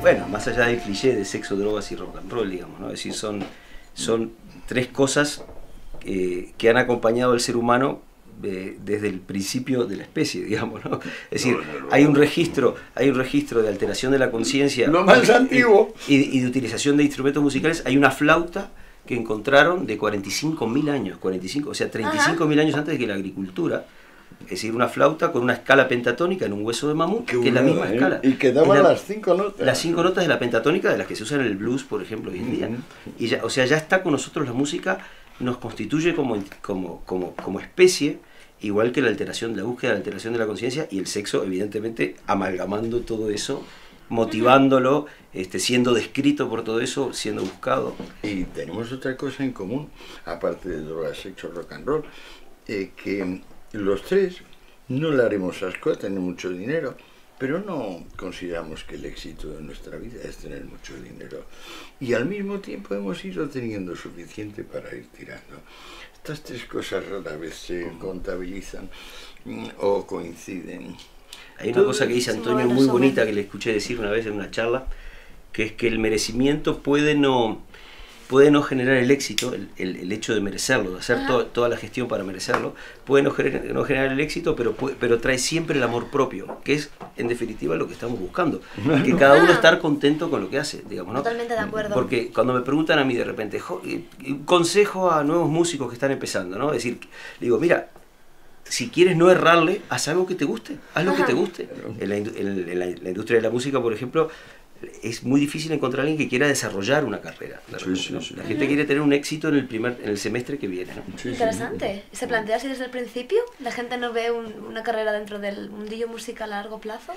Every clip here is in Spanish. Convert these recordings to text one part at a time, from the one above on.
Bueno, más allá del cliché de sexo, drogas y rock and roll, digamos, ¿no? Es decir, son tres cosas que han acompañado al ser humano desde el principio de la especie, digamos, ¿no? Es decir, hay un registro de alteración de la conciencia, lo más antiguo, y de utilización de instrumentos musicales. Hay una flauta que encontraron de 45.000 años, 45, o sea, 35.000 años antes de que la agricultura. Es decir, una flauta con una escala pentatónica en un hueso de mamut, que es la misma escala. Y que daban las 5 notas. Las 5 notas de la pentatónica, de las que se usan en el blues, por ejemplo, hoy en día. Y ya, o sea, ya está con nosotros la música, nos constituye como especie, igual que la búsqueda de la alteración de la conciencia, y el sexo, evidentemente, amalgamando todo eso, motivándolo, siendo descrito por todo eso, siendo buscado. Y tenemos otra cosa en común, aparte de drogas, sexo, rock and roll, que los tres no le haremos asco a tener mucho dinero, pero no consideramos que el éxito de nuestra vida es tener mucho dinero. Y al mismo tiempo hemos ido teniendo suficiente para ir tirando. Estas tres cosas rara vez se contabilizan o coinciden. Hay una cosa que dice Antonio muy bonita, que le escuché decir una vez en una charla, que es que el merecimiento puede no generar el éxito, el hecho de merecerlo, de hacer toda la gestión para merecerlo, puede no generar el éxito, pero trae siempre el amor propio, que es en definitiva lo que estamos buscando, que cada uno estar contento con lo que hace, digamos, ¿no? Totalmente de acuerdo. Porque cuando me preguntan a mí de repente, consejo a nuevos músicos que están empezando, ¿no? Es decir, digo, mira, si quieres no errarle, haz algo que te guste, haz lo que te guste. En la industria de la música, por ejemplo, es muy difícil encontrar a alguien que quiera desarrollar una carrera. La gente quiere tener un éxito en el semestre que viene, ¿no? Interesante. ¿Se plantea así desde el principio? ¿La gente no ve una carrera dentro del mundillo musical a largo plazo?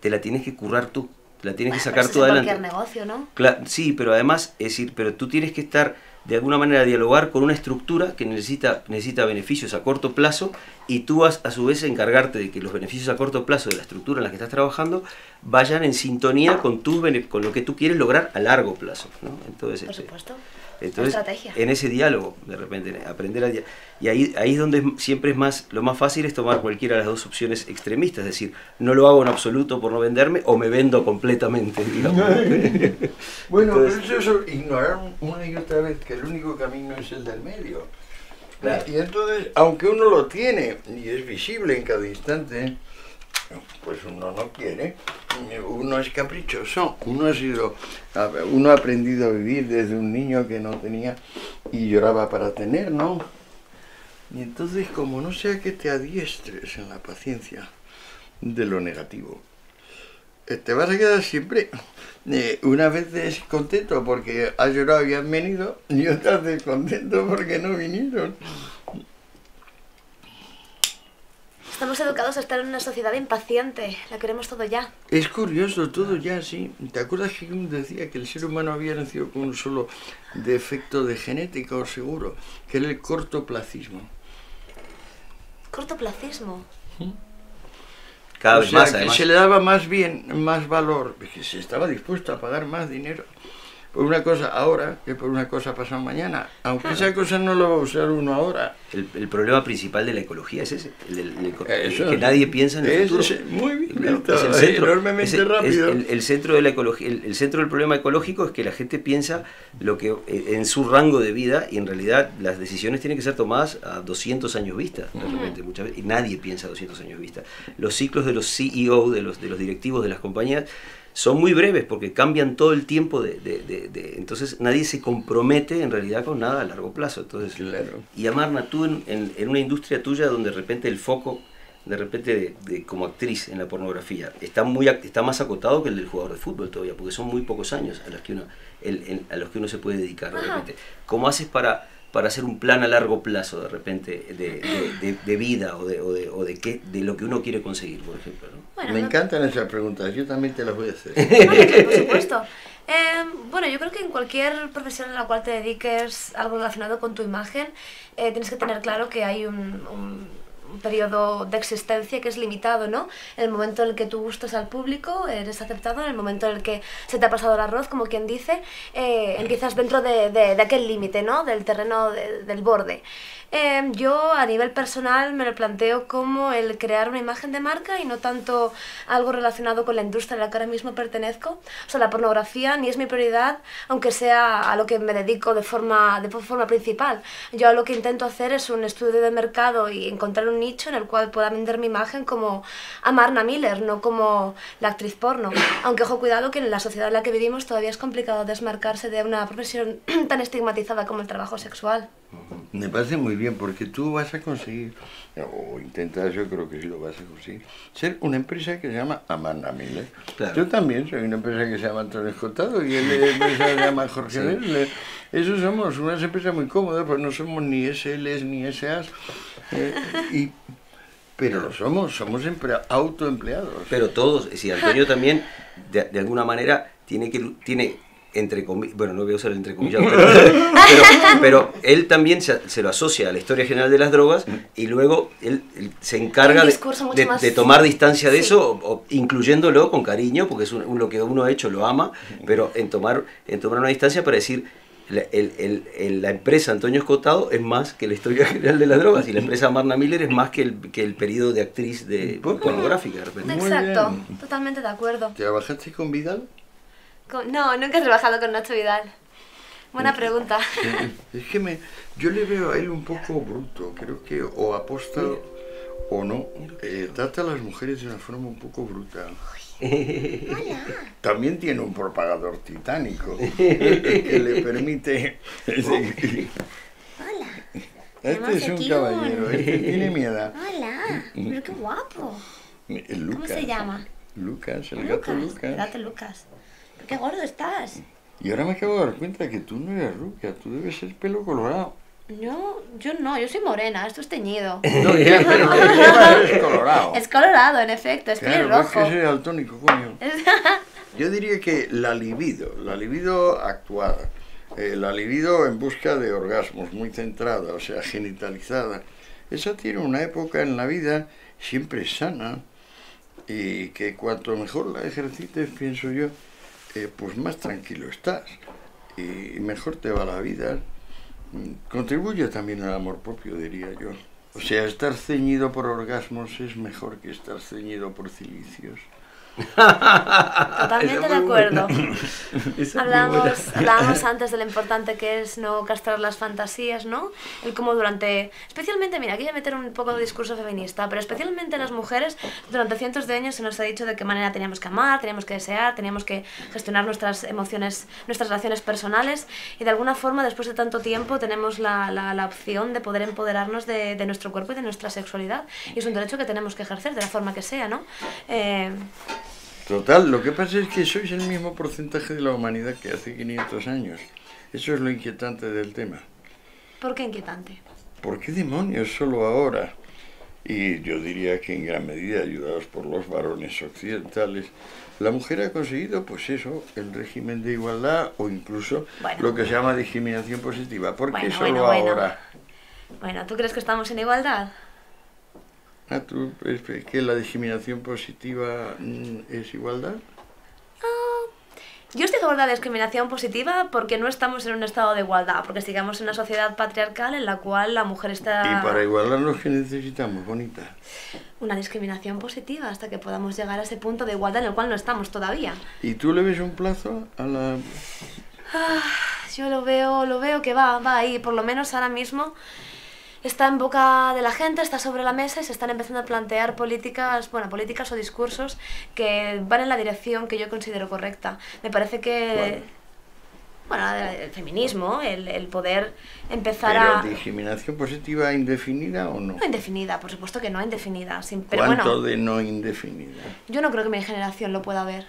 Te la tienes que currar tú, la tienes que Bueno, sacar pero tú adelante. cualquier negocio, ¿no? Sí, pero además, es decir, pero tú tienes que estar de alguna manera dialogar con una estructura que necesita beneficios a corto plazo, y tú a su vez encargarte de que los beneficios a corto plazo de la estructura en la que estás trabajando vayan en sintonía con lo que tú quieres lograr a largo plazo, ¿no? Entonces, por supuesto. Entonces, estrategia. En ese diálogo, de repente, aprender a y ahí es donde siempre lo más fácil es tomar cualquiera de las dos opciones extremistas, es decir, no lo hago en absoluto por no venderme, o me vendo completamente, digamos. Bueno, entonces, pero eso ignorar una y otra vez que el único camino es el del medio. Claro. Y entonces, aunque uno lo tiene y es visible en cada instante, pues uno no quiere, uno es caprichoso, uno ha aprendido a vivir desde un niño que no tenía y lloraba para tener, ¿no? Y entonces, como no sea que te adiestres en la paciencia de lo negativo, te vas a quedar siempre una vez descontento porque has llorado y han venido, y otras descontento porque no vinieron. Estamos educados a estar en una sociedad impaciente, la queremos todo ya. Es curioso, todo ya, sí. ¿Te acuerdas que Jung decía que el ser humano había nacido con un solo defecto de genética, o seguro, que era el cortoplacismo? ¿Cortoplacismo? Cada vez más, además. Que se le daba más valor, que se estaba dispuesto a pagar más dinero por una cosa ahora que por una cosa pasado mañana, aunque esa cosa no la va a usar uno ahora. El problema principal de la ecología es ese, que nadie piensa en el futuro. Muy bien, claro, enormemente rápido. El centro de la ecología, el centro del problema ecológico es que la gente piensa lo que en su rango de vida, y en realidad las decisiones tienen que ser tomadas a 200 años vista, de repente, muchas veces, y nadie piensa a 200 años vista. Los ciclos de los CEO, de los directivos de las compañías, son muy breves porque cambian todo el tiempo entonces nadie se compromete en realidad con nada a largo plazo. Entonces, claro. Y Amarna, tú en una industria tuya donde de repente el foco, de repente como actriz en la pornografía, está más acotado que el del jugador de fútbol todavía, porque son muy pocos años a los que uno se puede dedicar de repente. ¿Cómo haces para hacer un plan a largo plazo de repente de vida o de lo que uno quiere conseguir, por ejemplo, ¿no? Bueno, Me encantan esas preguntas, yo también te las voy a hacer. Por supuesto. Bueno, yo creo que en cualquier profesión en la cual te dediques algo relacionado con tu imagen, tienes que tener claro que hay un periodo de existencia que es limitado, ¿no? En el momento en el que tú gustas al público, eres aceptado, en el momento en el que se te ha pasado el arroz, como quien dice, empiezas dentro de aquel límite, ¿no? Del terreno del borde. Yo a nivel personal me lo planteo como el crear una imagen de marca y no tanto algo relacionado con la industria a la que ahora mismo pertenezco. O sea, la pornografía ni es mi prioridad, aunque sea a lo que me dedico de forma principal. Yo lo que intento hacer es un estudio de mercado y encontrar un nicho en el cual pueda vender mi imagen como Amarna Miller, no como la actriz porno. Aunque ojo, cuidado, que en la sociedad en la que vivimos todavía es complicado desmarcarse de una profesión tan estigmatizada como el trabajo sexual. Me parece muy bien, porque tú vas a conseguir, o intentas, yo creo que sí lo vas a conseguir, ser una empresa que se llama Amarna Miller. Claro. Yo también soy una empresa que se llama Antonio Escotado y él empresa se llama Jorge Lerle. Eso somos unas empresas muy cómodas, pues no somos ni SLs ni SAs, pero lo somos autoempleados. Pero todos, si Antonio también, de alguna manera, tiene entre comillas, bueno, no voy a usar el entrecomillado, pero él también se lo asocia a la historia general de las drogas y luego él se encarga de tomar distancia de eso, o incluyéndolo con cariño, porque es lo que uno ha hecho, lo ama, pero en tomar una distancia para decir, la empresa Antonio Escotado es más que la historia general de las drogas, y la empresa Amarna Miller es más que el periodo de actriz pornográfica, de repente. Exacto, totalmente de acuerdo. ¿Trabajaste con Vidal? No, nunca he trabajado con Nacho Vidal. Buena pregunta. Es que yo le veo a él un poco bruto, creo que o aposta o no. Trata a las mujeres de una forma un poco bruta. También tiene un propagador titánico que le permite... Hola. Este es un caballero, este tiene miedo. Hola, pero qué guapo. Lucas. ¿Cómo se llama? Lucas, el gato Lucas. El gato Lucas. ¡Qué gordo estás! Y ahora me acabo de dar cuenta que tú no eres rubia, tú debes ser pelo colorado. No, yo soy morena, esto es teñido. No, ya, pero es colorado. Es colorado, en efecto, es pelirrojo. Es que soy daltónico, coño. Yo diría que la libido actuada, la libido en busca de orgasmos, muy centrada, o sea, genitalizada, esa tiene una época en la vida siempre sana, y que cuanto mejor la ejercites, pienso yo, pues más tranquilo estás y mejor te va la vida. Contribuye también al amor propio, diría yo. O sea, estar ceñido por orgasmos es mejor que estar ceñido por cilicios. Totalmente de acuerdo. Hablábamos antes de lo importante que es no castrar las fantasías, ¿no? El cómo especialmente, mira, aquí voy a meter un poco de discurso feminista, pero especialmente las mujeres, durante cientos de años se nos ha dicho de qué manera teníamos que amar, teníamos que desear, teníamos que gestionar nuestras emociones, nuestras relaciones personales, y de alguna forma, después de tanto tiempo, tenemos la opción de poder empoderarnos de nuestro cuerpo y de nuestra sexualidad, y es un derecho que tenemos que ejercer de la forma que sea, ¿no? Total, lo que pasa es que sois el mismo porcentaje de la humanidad que hace 500 años. Eso es lo inquietante del tema. ¿Por qué inquietante? ¿Por qué demonios solo ahora? Y yo diría que en gran medida, ayudados por los varones occidentales, la mujer ha conseguido, pues eso, el régimen de igualdad o incluso lo que se llama discriminación positiva. ¿Por qué solo ahora? Bueno, ¿tú crees que estamos en igualdad? ¿Tú crees que la discriminación positiva es igualdad? Yo estoy a favor de la discriminación positiva porque no estamos en un estado de igualdad, porque sigamos en una sociedad patriarcal en la cual la mujer está... Y para igualarnos, ¿qué necesitamos, bonita? Una discriminación positiva hasta que podamos llegar a ese punto de igualdad en el cual no estamos todavía. ¿Y tú le ves un plazo a la...? Yo lo veo que va ahí, por lo menos ahora mismo... Está en boca de la gente, está sobre la mesa y se están empezando a plantear políticas o discursos que van en la dirección que yo considero correcta. Me parece que... el feminismo, el poder empezar ¿Pero discriminación positiva indefinida o no? No indefinida, por supuesto que no indefinida. ¿Cuánto de no indefinida? Yo no creo que mi generación lo pueda ver.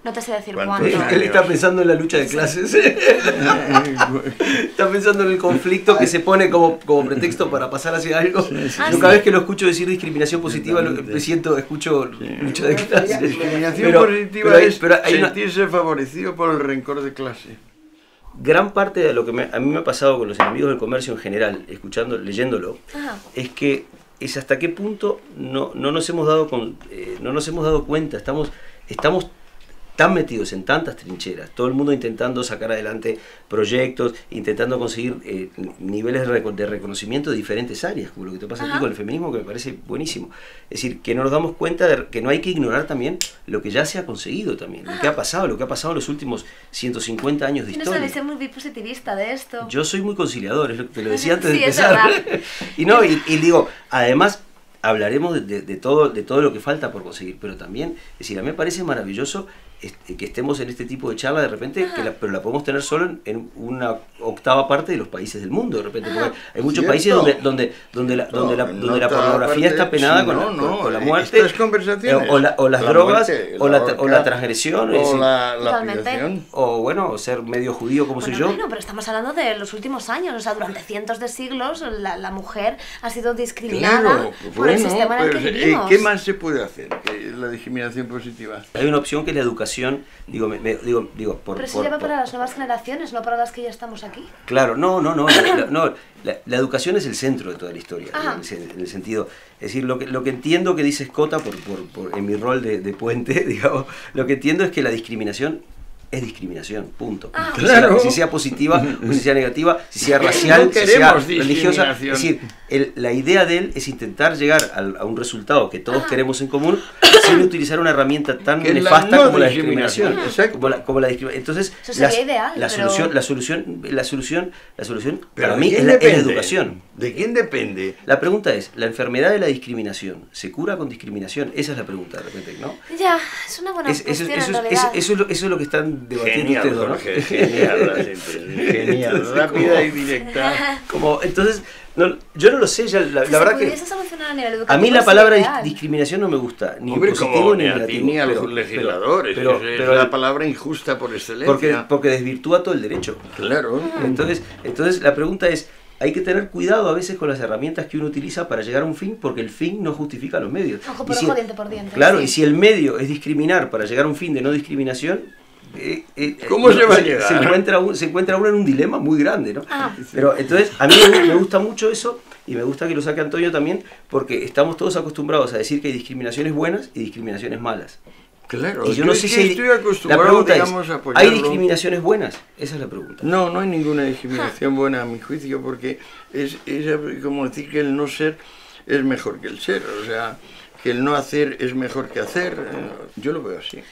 No te sé decir ¿Cuántos cuándo. años? Él está pensando en la lucha de clases. Está pensando en el conflicto que se pone como pretexto para pasar hacia algo. Yo cada vez que lo escucho decir discriminación positiva, escucho lucha de clases. Discriminación positiva es sentirse favorecido por el rencor de clase. Gran parte de lo que a mí me ha pasado con los enemigos del comercio en general, leyéndolo, es que es hasta qué punto no nos hemos dado cuenta, estamos tan metidos en tantas trincheras, todo el mundo intentando sacar adelante proyectos, intentando conseguir niveles de reconocimiento de diferentes áreas, como lo que te pasa aquí con el feminismo, que me parece buenísimo. Es decir, que no nos damos cuenta de que no hay que ignorar también lo que ya se ha conseguido también, lo que ha pasado en los últimos 150 años de historia. Tienes una visión muy positivista de esto. Yo soy muy conciliador, es lo que te lo decía antes de Sí, empezar. y digo, además hablaremos de todo lo que falta por conseguir, pero también, es decir, a mí me parece maravilloso que estemos en este tipo de charla de repente, pero la podemos tener solo en una octava parte de los países del mundo, de repente, porque hay muchos países donde la pornografía está penada con la muerte, o las drogas, o la transgresión, o la lapidación, o bueno, ser medio judío como soy yo. Bueno, pero estamos hablando de los últimos años, o sea, durante cientos de siglos la mujer ha sido discriminada por el sistema en el que vivimos. ¿Qué más se puede hacer que la discriminación positiva? Hay una opción que es la educación. Pero eso ya va para las nuevas generaciones, no para las que ya estamos aquí. Claro, no. La educación es el centro de toda la historia, en el sentido. Es decir, lo que entiendo que dice Escota en mi rol de puente, digamos, lo que entiendo es que la discriminación es discriminación, punto. Claro. Si sea positiva o si sea negativa, si sea racial, si sea religiosa. Es decir, la idea de él es intentar llegar a un resultado que todos queremos en común sin utilizar una herramienta tan nefasta como la discriminación. Entonces, eso sería ideal, la solución para mí es la educación. ¿De quién depende? La pregunta es, ¿la enfermedad de la discriminación se cura con discriminación? Esa es la pregunta de repente, ¿no? Ya, es una buena cuestión en realidad. Eso es lo que están debatiendo ustedes, ¿no? Jorge, genial, rápida y directa. Entonces, yo no lo sé, la verdad que a mí la palabra discriminación no me gusta, ni positivo ni negativo. Ni a los legisladores, es la palabra injusta por excelencia. Porque desvirtúa todo el derecho. Claro. Entonces la pregunta es, hay que tener cuidado a veces con las herramientas que uno utiliza para llegar a un fin, porque el fin no justifica los medios. Ojo por ojo, diente por diente. Claro, sí. Y si el medio es discriminar para llegar a un fin de no discriminación, ¿cómo se va a llegar? Se encuentra uno en un dilema muy grande, ¿no? Pero entonces, a mí me gusta mucho eso, y me gusta que lo saque Antonio también, porque estamos todos acostumbrados a decir que hay discriminaciones buenas y discriminaciones malas. Claro, y yo no sé si estoy acostumbrado, la pregunta digamos, a es, apoyarlo. ¿hay discriminaciones buenas? Esa es la pregunta. No hay ninguna discriminación buena a mi juicio, porque es como decir que el no ser es mejor que el ser, o sea, que el no hacer es mejor que hacer. Yo lo veo así.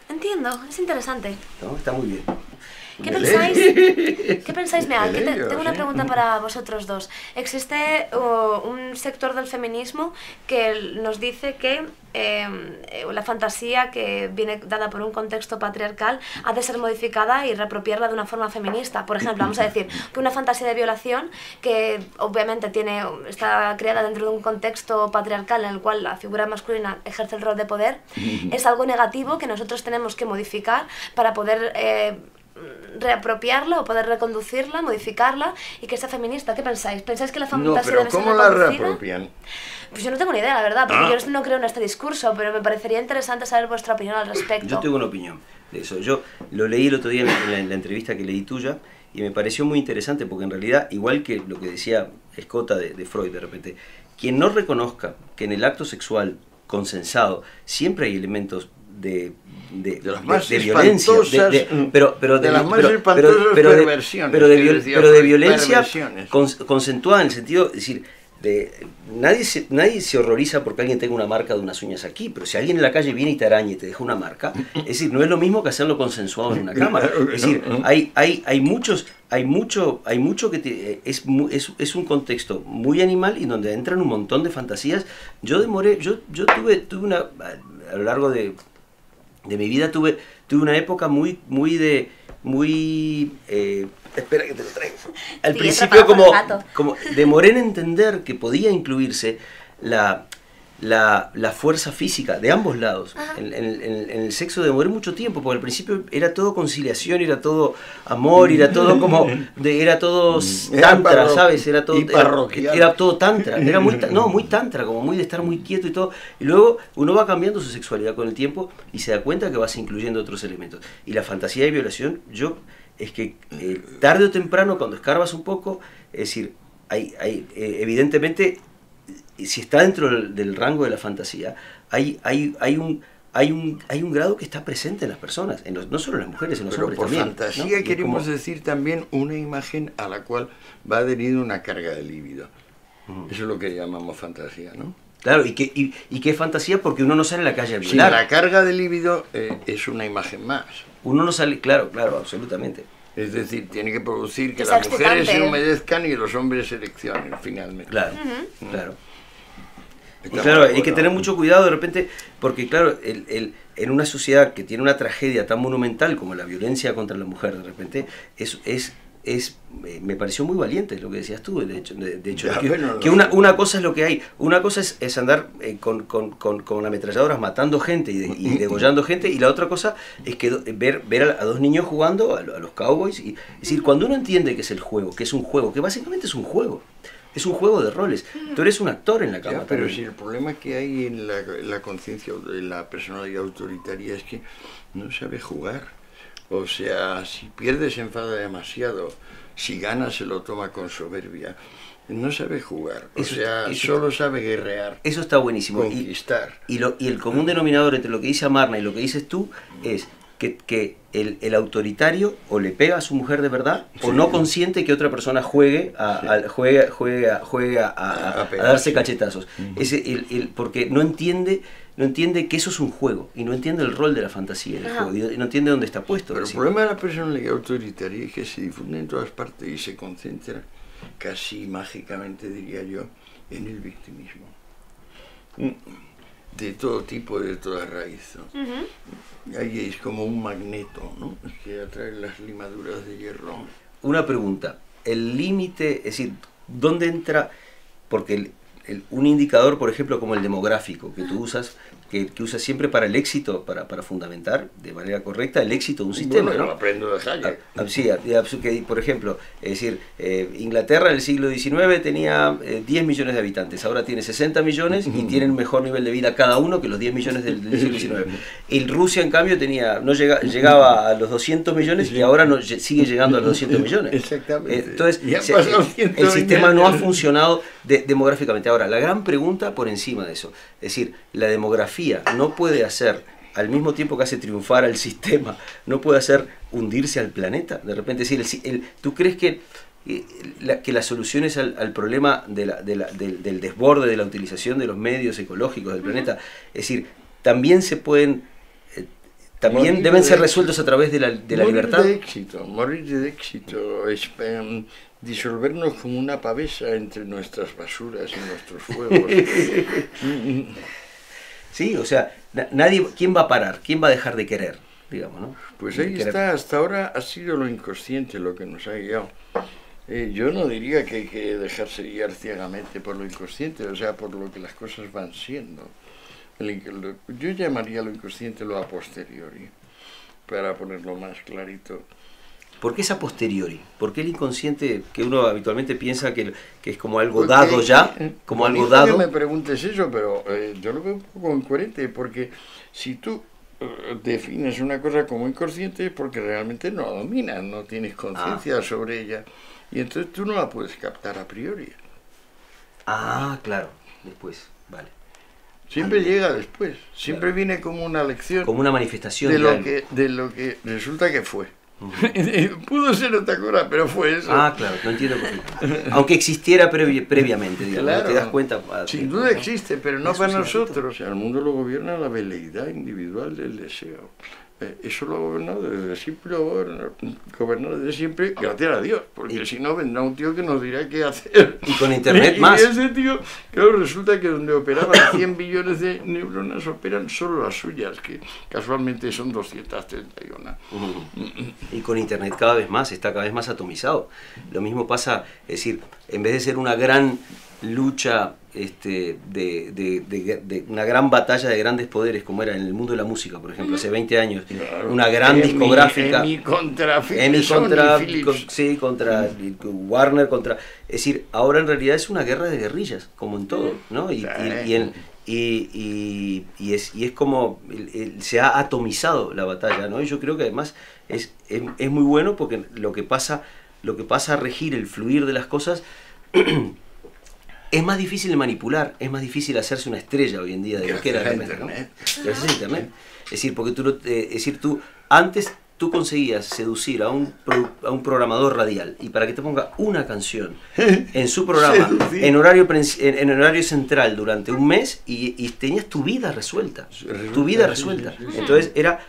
Entiendo, es interesante. ¿No? Está muy bien. ¿Qué pensáis? Mira, tengo una pregunta para vosotros dos. Existe un sector del feminismo que nos dice que la fantasía que viene dada por un contexto patriarcal ha de ser modificada y reapropiarla de una forma feminista. Por ejemplo, vamos a decir que una fantasía de violación que obviamente está creada dentro de un contexto patriarcal en el cual la figura masculina ejerce el rol de poder, es algo negativo que nosotros tenemos que modificar para poder reapropiarla o poder reconducirla, modificarla y que sea feminista. ¿Qué pensáis? ¿Pensáis que la fantasía debe ser reconducida? ¿Cómo la reapropian? Pues yo no tengo ni idea, la verdad, porque yo no creo en este discurso, pero me parecería interesante saber vuestra opinión al respecto. Yo tengo una opinión de eso. Yo lo leí el otro día en la entrevista que leí tuya y me pareció muy interesante porque en realidad, igual que lo que decía Escota de Freud de repente, quien no reconozca que en el acto sexual consensado siempre hay elementos de violencia, pero de violencia concentrada en el sentido, es decir, nadie se horroriza porque alguien tenga una marca de unas uñas aquí, pero si alguien en la calle viene y te araña y te deja una marca, es decir, no es lo mismo que hacerlo consensuado en una cámara. Es decir, hay mucho que es un contexto muy animal y donde entran un montón de fantasías. Yo tuve una, a lo largo de mi vida tuve una época muy espera que te lo traigo. Al principio como demoré en entender que podía incluirse la fuerza física de ambos lados. En el sexo demoré mucho tiempo, porque al principio era todo conciliación, era todo amor, era todo como, era todo tantra, ¿sabes? Era todo tantra, era muy tantra, como muy de estar muy quieto y todo. Y luego uno va cambiando su sexualidad con el tiempo y se da cuenta que vas incluyendo otros elementos. Y la fantasía de violación, es que tarde o temprano, cuando escarbas un poco, es decir, evidentemente, si está dentro del rango de la fantasía, hay un grado que está presente en las personas, no solo en las mujeres, en los hombres también. Pero por fantasía, ¿no? Queremos decir también una imagen a la cual va adherida una carga de líbido. Eso es lo que llamamos fantasía, ¿no? Claro, y que es fantasía porque uno no sale a la calle a violar. Sí, la carga de líbido es una imagen más. Uno no sale, claro, absolutamente. Es decir, tiene que producir que las mujeres se humedezcan y los hombres seleccionen, finalmente. Claro, claro. Y claro, hay que tener mucho cuidado de repente, porque claro, en una sociedad que tiene una tragedia tan monumental como la violencia contra la mujer, de repente, me pareció muy valiente lo que decías tú, de hecho ya, que una cosa es lo que hay, una cosa es andar con ametralladoras matando gente y degollando gente, y la otra cosa es que ver a dos niños jugando, a los cowboys, y es decir, cuando uno entiende que es el juego, que es un juego, que básicamente es un juego de roles, tú eres un actor en la cama. Ya, pero si el problema que hay en la conciencia de la personalidad autoritaria es que no sabe jugar. O sea, si pierde se enfada demasiado, si gana se lo toma con soberbia. No sabe jugar, solo sabe guerrear. Eso está buenísimo. Conquistar. Y el común denominador entre lo que dice Amarna y lo que dices tú es que el autoritario o le pega a su mujer de verdad, o no consiente que otra persona juegue a darse cachetazos. Porque no entiende que eso es un juego, y no entiende el rol de la fantasía del juego, y no entiende dónde está puesto. Pero el problema de la personalidad autoritaria es que se difunde en todas partes y se concentra casi mágicamente, diría yo, en el victimismo. De todo tipo, de toda raíz, ¿no? Ahí es como un magneto, ¿no? Que atrae las limaduras de hierro. Una pregunta, el límite, es decir, ¿dónde entra? Porque un indicador, por ejemplo, como el demográfico, que tú usas, que usas siempre para el éxito, para fundamentar de manera correcta el éxito de un sistema. Bueno, ¿no? Lo aprendo de Hayek. Sí, que, por ejemplo, es decir, Inglaterra en el siglo XIX tenía 10 millones de habitantes, ahora tiene 60 millones y tienen mejor nivel de vida cada uno que los 10 millones del siglo XIX. Y Rusia, en cambio, llegaba a los 200 millones y ahora sigue llegando a los 200 millones. Exactamente. Entonces, el sistema no ha funcionado demográficamente. Ahora, la gran pregunta por encima de eso, es decir, la demografía no puede hacer, al mismo tiempo que hace triunfar al sistema, no puede hacer hundirse al planeta. De repente, es decir, ¿tú crees que las soluciones al problema del desborde de la utilización de los medios ecológicos del planeta, es decir, también se pueden, también deben ser resueltos a través de la libertad? Morir de éxito, es disolvernos como una pavesa entre nuestras basuras y nuestros fuegos. Sí, o sea, ¿quién va a parar? ¿Quién va a dejar de querer? Digamos, ¿no? Pues ahí está, hasta ahora ha sido lo inconsciente lo que nos ha guiado. Yo no diría que hay que dejarse guiar ciegamente por lo inconsciente, o sea, por lo que las cosas van siendo. Yo llamaría lo inconsciente lo a posteriori, para ponerlo más clarito. ¿Por qué es a posteriori? ¿Por qué el inconsciente, que uno habitualmente piensa que es como algo dado ya? Como algo dado. No me preguntes eso, pero yo lo veo un poco incoherente, porque si tú defines una cosa como inconsciente es porque realmente no la dominas, no tienes conciencia sobre ella, y entonces tú no la puedes captar a priori. Claro, después, vale. Siempre llega después, siempre viene como una lección. Como una manifestación de lo que resulta que fue. Pudo ser otra cosa, pero fue eso. Claro, no entiendo por qué. Aunque existiera previamente, digamos, claro, te das cuenta. Sin duda existe, pero no para nosotros. O sea, el mundo lo gobierna la veleidad individual del deseo. Eso lo ha gobernado desde siempre, desde siempre, gracias a Dios, porque si no vendrá un tío que nos dirá qué hacer. Y con internet más. Y ese tío, claro, resulta que donde operaban 100 billones de neuronas operan solo las suyas, que casualmente son 231. Y con internet cada vez más, está cada vez más atomizado. Lo mismo pasa, es decir, en vez de ser una gran lucha de una gran batalla de grandes poderes, como era en el mundo de la música, por ejemplo, hace 20 años, una gran discográfica, EMI contra Warner, es decir, ahora en realidad es una guerra de guerrillas, como en todo, ¿no? Y es como se ha atomizado la batalla, ¿no? Y yo creo que además es muy bueno, porque lo que pasa a regir el fluir de las cosas es más difícil de manipular, es más difícil hacerse una estrella hoy en día de lo que era de repente, ¿no? Gracias a Internet. Es decir, porque tú antes tú conseguías seducir a un programador radial, y para que te ponga una canción en su programa en horario central durante un mes, y tenías tu vida resuelta. Entonces era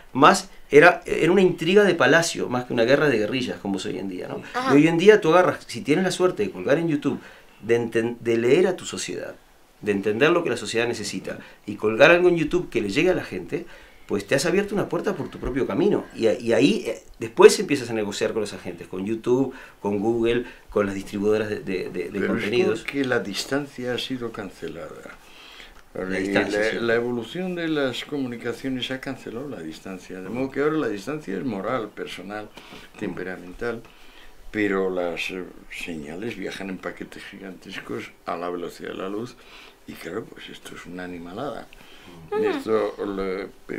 una intriga de palacio más que una guerra de guerrillas, como es hoy en día, ¿no? Y hoy en día tú agarras, si tienes la suerte de colgar en YouTube, de leer a tu sociedad, de entender lo que la sociedad necesita, y colgar algo en YouTube que le llegue a la gente, pues te has abierto una puerta por tu propio camino. Y ahí después empiezas a negociar con los agentes, con YouTube, con Google, con las distribuidoras de contenidos. Es porque la distancia ha sido cancelada. La evolución de las comunicaciones ha cancelado la distancia, de modo que ahora la distancia es moral, personal, temperamental, pero las señales viajan en paquetes gigantescos a la velocidad de la luz, y claro, pues esto es una animalada.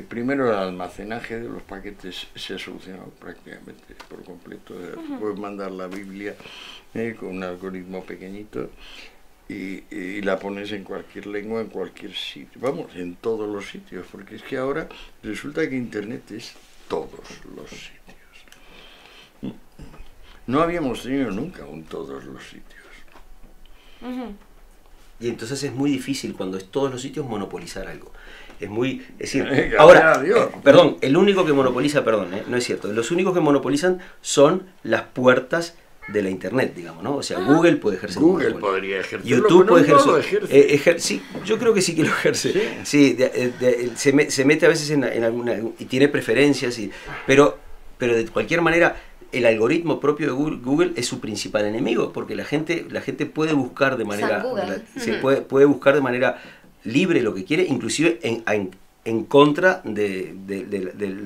Primero, el almacenaje de los paquetes se ha solucionado prácticamente por completo. Tú puedes mandar la Biblia con un algoritmo pequeñito y la pones en cualquier lengua, en cualquier sitio, vamos, en todos los sitios, porque es que ahora resulta que Internet es todos los sitios. No habíamos tenido nunca un todos los sitios. Y entonces es muy difícil, cuando es todos los sitios, monopolizar algo. Es decir, ahora, perdón, el único que monopoliza, no es cierto, los únicos que monopolizan son las puertas de la Internet, digamos, ¿no? O sea, Google puede ejercer. Google podría ejercerlo, YouTube puede ejercer. No lo ejerce. Sí, yo creo que sí que lo ejerce. Sí, se mete a veces en alguna, y tiene preferencias, pero de cualquier manera el algoritmo propio de Google es su principal enemigo, porque la gente puede buscar de manera puede buscar de manera libre lo que quiere, inclusive en contra de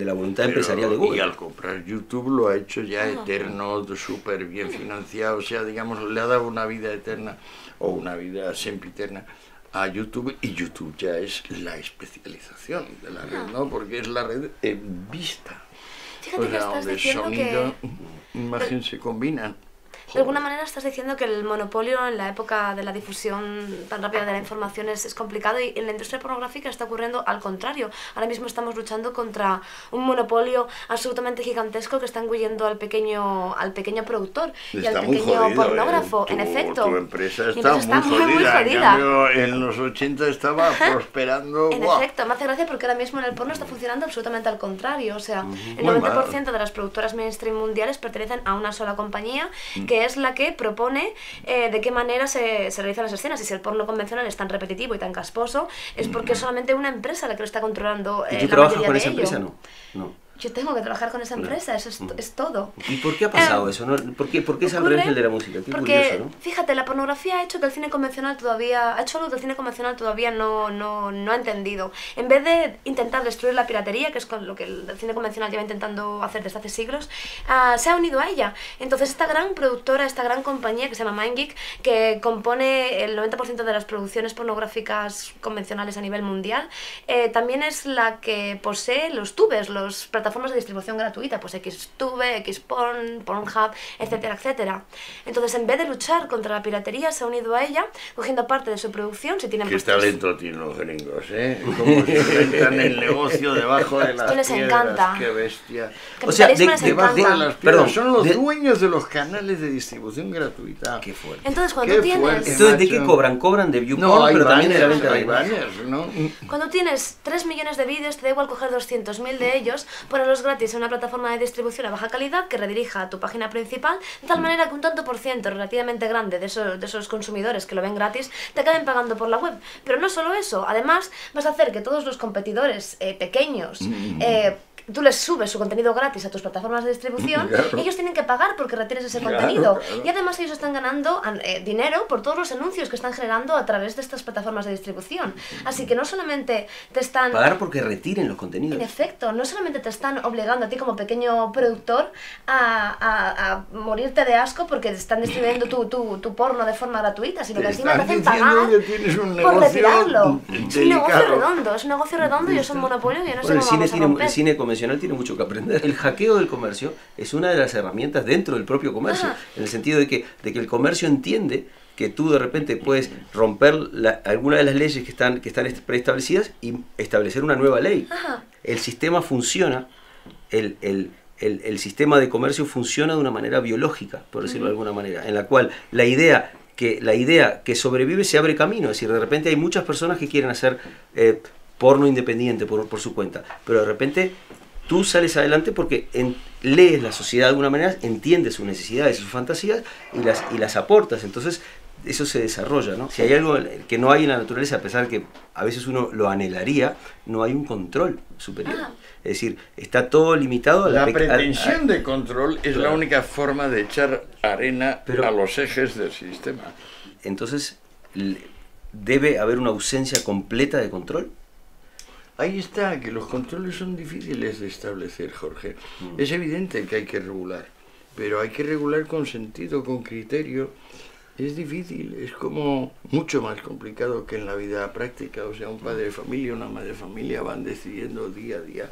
la voluntad empresarial de Google. Y al comprar YouTube lo ha hecho ya eterno, súper bien financiado, o sea, digamos, le ha dado una vida eterna o una vida sempiterna a YouTube, y YouTube ya es la especialización de la red, ¿no? Porque es la red vista. Fíjate que estás diciendo sonido, imagen se combinan. De alguna manera estás diciendo que el monopolio en la época de la difusión tan rápida de la información es complicado, y en la industria pornográfica está ocurriendo al contrario. Ahora mismo estamos luchando contra un monopolio absolutamente gigantesco que está engullendo al pequeño productor y al pequeño pornógrafo. En efecto, tu empresa está muy jodida. En cambio, en los 80 estaba prosperando. En efecto, me hace gracia porque ahora mismo en el porno está funcionando absolutamente al contrario. O sea, el 90% de las productoras mainstream mundiales pertenecen a una sola compañía, que es la que propone de qué manera se realizan las escenas. Y si el porno convencional es tan repetitivo y tan casposo, es porque es solamente una empresa la que lo está controlando. ¿Y tú trabajas con esa empresa? No. Yo tengo que trabajar con esa empresa, eso es todo. ¿Y por qué ha pasado eso? ¿No? ¿Por qué es al revés de la música? Qué curioso, ¿no? Fíjate, la pornografía ha hecho que el cine convencional ha hecho algo que el cine convencional todavía no ha entendido. En vez de intentar destruir la piratería, que es con lo que el cine convencional lleva intentando hacer desde hace siglos, se ha unido a ella. Entonces esta gran productora, esta gran compañía que se llama MindGeek, que compone el 90% de las producciones pornográficas convencionales a nivel mundial, también es la que posee los tubes, las plataformas de distribución gratuita, pues Xtube, Xporn, Pornhub, etcétera, etcétera. Entonces, en vez de luchar contra la piratería, se ha unido a ella, cogiendo parte de su producción. Si tienen Qué talento tienen los gringos, ¿eh? Como se inventan el negocio debajo de las les piedras. Encanta. Qué bestia. O sea, debajo de las piedras. Son los dueños de los canales de distribución gratuita. Qué fuerte. Entonces, cuando tienes... Entonces, ¿de qué cobran? Cobran de viewporn, pero también de la venta de banners, ¿no? Cuando tienes 3 millones de vídeos, te da igual coger 200.000 de ellos, ponerlos gratis en una plataforma de distribución a baja calidad que redirija a tu página principal, de tal manera que un tanto por ciento relativamente grande de esos consumidores que lo ven gratis te acaben pagando por la web. Pero no solo eso, además vas a hacer que todos los competidores pequeños tú les subes su contenido gratis a tus plataformas de distribución, claro. ellos tienen que pagar porque retienes ese Claro, contenido. claro. Y además ellos están ganando dinero por todos los anuncios que están generando a través de estas plataformas de distribución. Así que no solamente te están... Pagar porque retiren los contenidos. En efecto, no solamente te están obligando a ti como pequeño productor a morirte de asco porque te están distribuyendo tu porno de forma gratuita, sino que encima te hacen pagar que tienes un por negocio retirarlo. Es un negocio delicado. redondo, es un negocio redondo y es un monopolio que yo no sé Bueno, cómo vamos a romper. el cine convencional tiene mucho que aprender. El hackeo del comercio es una de las herramientas dentro del propio comercio, en el sentido de que el comercio entiende que tú de repente puedes romper alguna de las leyes que están preestablecidas y establecer una nueva ley. Ajá. El sistema funciona, el sistema de comercio funciona de una manera biológica, por decirlo de alguna manera, en la cual la idea que sobrevive se abre camino. Es decir, de repente hay muchas personas que quieren hacer porno independiente por su cuenta, pero de repente tú sales adelante porque lees la sociedad de alguna manera, entiendes sus necesidades, sus fantasías y las aportas. Entonces eso se desarrolla, ¿no? Si hay algo que no hay en la naturaleza, a pesar que a veces uno lo anhelaría, no hay un control superior. Es decir, está todo limitado a La pretensión de control es Claro. la única forma de echar arena a los ejes del sistema. Entonces, ¿debe haber una ausencia completa de control? Ahí está, que los controles son difíciles de establecer, Jorge. Es evidente que hay que regular, pero hay que regular con sentido, con criterio. Es difícil, es como mucho más complicado que en la vida práctica. O sea, un padre de familia, una madre de familia van decidiendo día a día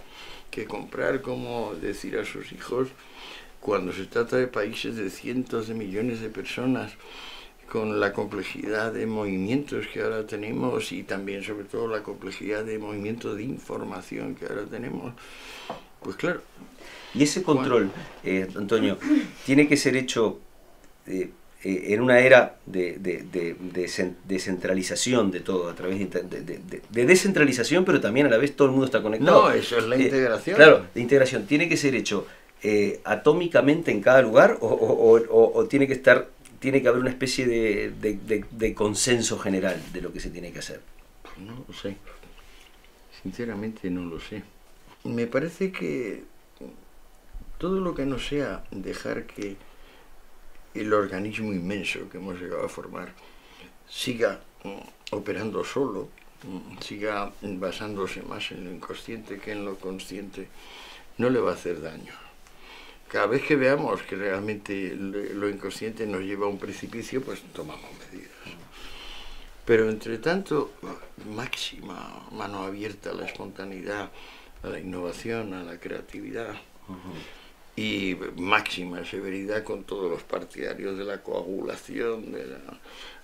qué comprar, cómo decir a sus hijos, cuando se trata de países de cientos de millones de personas, con la complejidad de movimientos que ahora tenemos y también sobre todo la complejidad de movimiento de información que ahora tenemos, pues claro. Y ese control, Antonio, tiene que ser hecho en una era de centralización de todo, a través de descentralización, pero también a la vez todo el mundo está conectado. No, eso es la integración. Claro, de integración. ¿Tiene que ser hecho atómicamente en cada lugar o tiene que haber una especie de consenso general de lo que se tiene que hacer? No lo sé. Sinceramente no lo sé. Me parece que todo lo que no sea dejar que el organismo inmenso que hemos llegado a formar siga operando solo, siga basándose más en lo inconsciente que en lo consciente, no le va a hacer daño. Cada vez que veamos que realmente lo inconsciente nos lleva a un precipicio, pues tomamos medidas. Pero entre tanto, máxima mano abierta a la espontaneidad, a la innovación, a la creatividad. Y máxima severidad con todos los partidarios de la coagulación, de la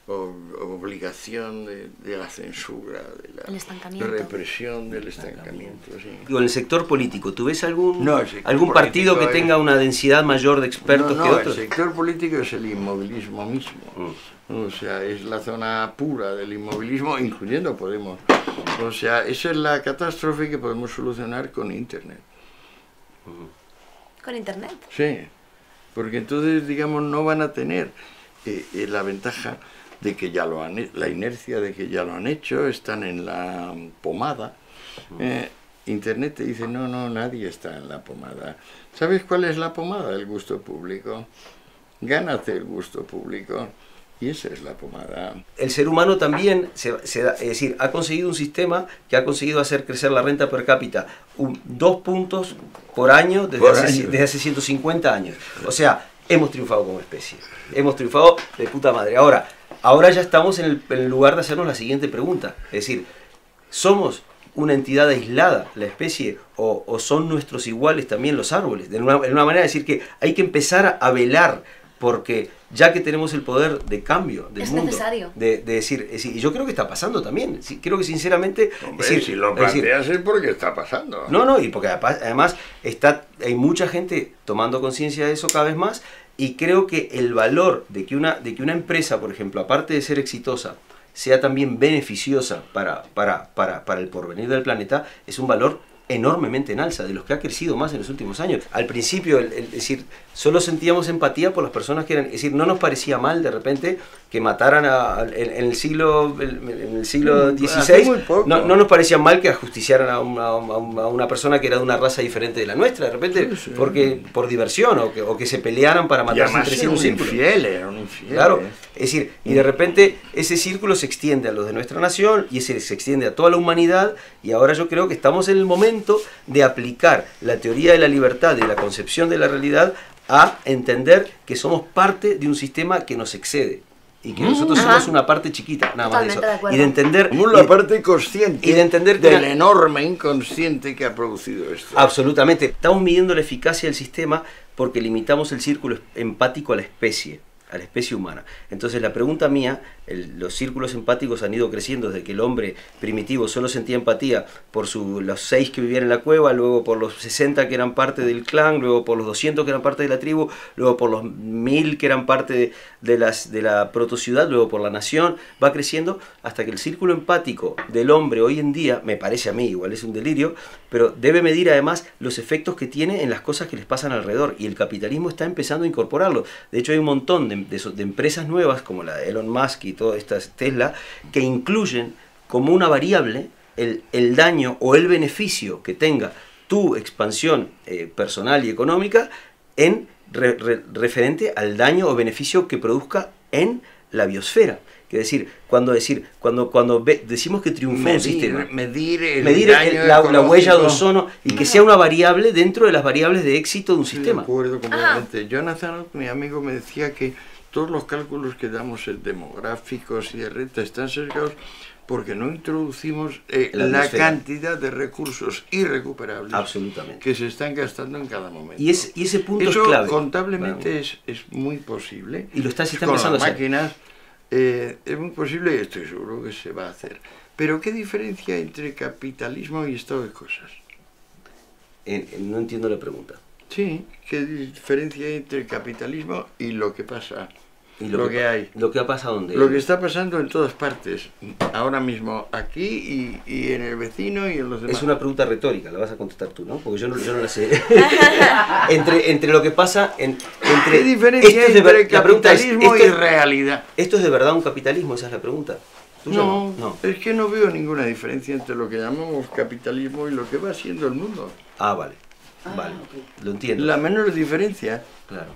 obligación de la censura, de la represión del estancamiento. Sí. Digo, en el sector político, ¿tú ves algún político partido que tenga una densidad mayor de expertos que otros? El sector político es el inmovilismo mismo. O sea, es la zona pura del inmovilismo, incluyendo Podemos. O sea, esa es la catástrofe que podemos solucionar con Internet. ¿Con Internet? Sí, porque entonces, digamos, no van a tener la ventaja de que ya lo han la inercia de que ya lo han hecho, están en la pomada. Internet te dice, no, nadie está en la pomada. ¿Sabes cuál es la pomada? El gusto público. Gánate el gusto público. Y esa es la pomada. El ser humano también es decir, ha conseguido un sistema que ha conseguido hacer crecer la renta per cápita 2 puntos por año desde hace 150 años. O sea, hemos triunfado como especie. Hemos triunfado de puta madre. Ahora ya estamos en el lugar de hacernos la siguiente pregunta. Es decir, ¿somos una entidad aislada, la especie, o son nuestros iguales también los árboles? En una manera de decir que hay que empezar a velar porque ya que tenemos el poder de cambio del mundo, necesario. De decir, y yo creo que está pasando también, creo que sinceramente... Hombre, si lo planteas es porque está pasando. No, y porque además hay mucha gente tomando conciencia de eso cada vez más, y creo que el valor de que una empresa, por ejemplo, aparte de ser exitosa, sea también beneficiosa para el porvenir del planeta, es un valor enormemente en alza, de los que ha crecido más en los últimos años. Al principio, es decir, solo sentíamos empatía por las personas que eran, es decir, no nos parecía mal de repente que mataran en el siglo Hace muy XVI, poco. no nos parecía mal que ajusticiaran a una persona que era de una raza diferente de la nuestra, de repente, Sí. porque por diversión, o que se pelearan para Y matarse además entre sí en un círculo. eran infieles. Claro, es decir, y de repente ese círculo se extiende a los de nuestra nación y ese se extiende a toda la humanidad, y ahora yo creo que estamos en el momento de aplicar la teoría de la libertad y la concepción de la realidad a entender que somos parte de un sistema que nos excede y que nosotros somos una parte chiquita, nada más de Totalmente de eso. acuerdo. Y de entender Somos la parte consciente y de entender que del una- enorme inconsciente que ha producido esto. absolutamente, estamos midiendo la eficacia del sistema porque limitamos el círculo empático a la especie humana. Entonces la pregunta mía, los círculos empáticos han ido creciendo desde que el hombre primitivo solo sentía empatía por los 6 que vivían en la cueva, luego por los 60 que eran parte del clan, luego por los 200 que eran parte de la tribu, luego por los 1000 que eran parte de la protociudad, luego por la nación, va creciendo hasta que el círculo empático del hombre hoy en día, me parece a mí, igual es un delirio, pero debe medir además los efectos que tiene en las cosas que les pasan alrededor, y el capitalismo está empezando a incorporarlo. De hecho hay un montón de empresas nuevas como la de Elon Musk y todas estas Tesla que incluyen como una variable el daño o el beneficio que tenga tu expansión personal y económica en referente al daño o beneficio que produzca en la biosfera. Es decir, cuando decimos que triunfó un sistema, medir la huella de ozono y que sea una variable dentro de las variables de éxito de un sistema. De acuerdo completamente. Jonathan, mi amigo, me decía que todos los cálculos que damos demográficos y de renta están sesgados porque no introducimos la cantidad de recursos irrecuperables absolutamente que se están gastando en cada momento. Y ese punto eso es clave. Contablemente es muy posible. Y lo está con empezando las a hacer. máquinas es muy posible y estoy seguro que se va a hacer. Pero ¿qué diferencia entre capitalismo y estado de cosas? No entiendo la pregunta. Sí, ¿qué diferencia hay entre el capitalismo y lo que pasa? Y lo que hay. Lo que ha pasado donde. Lo que está pasando en todas partes, ahora mismo, aquí y en el vecino y en los demás. Es una pregunta retórica, la vas a contestar tú, ¿no? Porque yo no la sé. entre lo que pasa... ¿Qué diferencia hay entre capitalismo y realidad? ¿Esto es de verdad un capitalismo? Esa es la pregunta. No, es que no veo ninguna diferencia entre lo que llamamos capitalismo y lo que va siendo el mundo. Ah, vale. Vale, lo entiendo. La menor diferencia. Claro.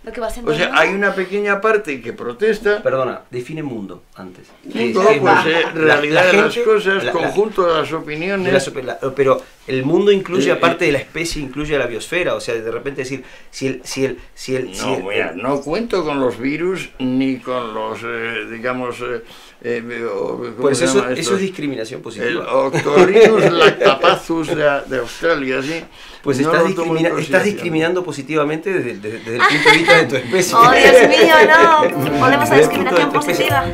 Lo que va siendo O sea, hay una pequeña parte que protesta. Perdona, define mundo antes. Mundo, realidad de las cosas, conjunto de las opiniones. Pero el mundo incluye, aparte de la especie, incluye a la biosfera. O sea, de repente decir, no cuento con los virus ni con los, digamos... pues eso es discriminación positiva. El Octorhinus lactapazus de Australia, ¿sí? Pues no estás discriminando positivamente desde el punto de vista de tu especie. ¡Oh, Dios mío, no! Volvemos a discriminación positiva.